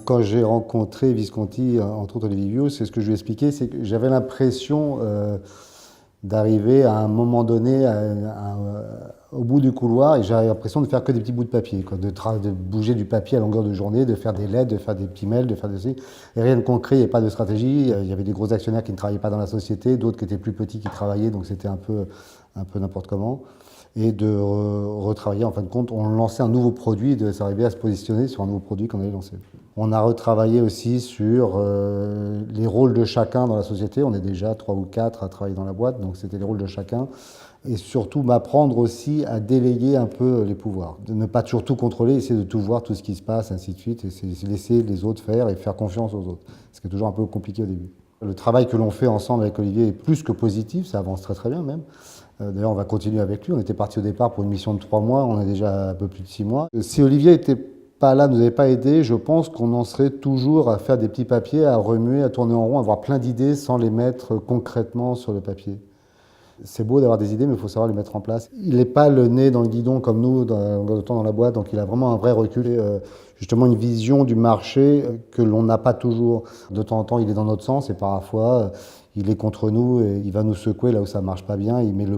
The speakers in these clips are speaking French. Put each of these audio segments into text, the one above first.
quand j'ai rencontré Visconti, entre autres Olivier Vieau, c'est ce que je lui ai expliqué, c'est que j'avais l'impression d'arriver à un moment donné au bout du couloir et j'avais l'impression de faire que des petits bouts de papier, quoi, de bouger du papier à longueur de journée, de faire des lettres, de faire des petits mails, de faire des... Et rien de concret, il n'y avait pas de stratégie. Il y avait des gros actionnaires qui ne travaillaient pas dans la société, d'autres qui étaient plus petits qui travaillaient, donc c'était un peu n'importe comment. Et de retravailler, en fin de compte, on lançait un nouveau produit, de s'arriver à se positionner sur un nouveau produit qu'on avait lancé. On a retravaillé aussi sur les rôles de chacun dans la société. On est déjà 3 ou 4 à travailler dans la boîte, donc c'était les rôles de chacun. Et surtout m'apprendre aussi à déléguer un peu les pouvoirs. De ne pas toujours tout contrôler, essayer de tout voir, tout ce qui se passe, ainsi de suite, et c'est laisser les autres faire et faire confiance aux autres. Ce qui est toujours un peu compliqué au début. Le travail que l'on fait ensemble avec Olivier est plus que positif, ça avance très très bien même. D'ailleurs, on va continuer avec lui. On était parti au départ pour une mission de 3 mois, on a déjà un peu plus de 6 mois. Si Olivier n'était pas là, nous avait pas aidé, je pense qu'on en serait toujours à faire des petits papiers, à remuer, à tourner en rond, à avoir plein d'idées sans les mettre concrètement sur le papier. C'est beau d'avoir des idées, mais il faut savoir les mettre en place. Il n'est pas le nez dans le guidon comme nous, de temps dans la boîte, donc il a vraiment un vrai recul et justement une vision du marché que l'on n'a pas toujours. De temps en temps, il est dans notre sens et parfois, il est contre nous et il va nous secouer là où ça marche pas bien, il met le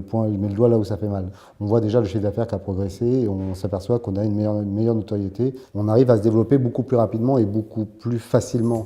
doigt là où ça fait mal. On voit déjà le chiffre d'affaires qui a progressé et on s'aperçoit qu'on a une meilleure notoriété. On arrive à se développer beaucoup plus rapidement et beaucoup plus facilement.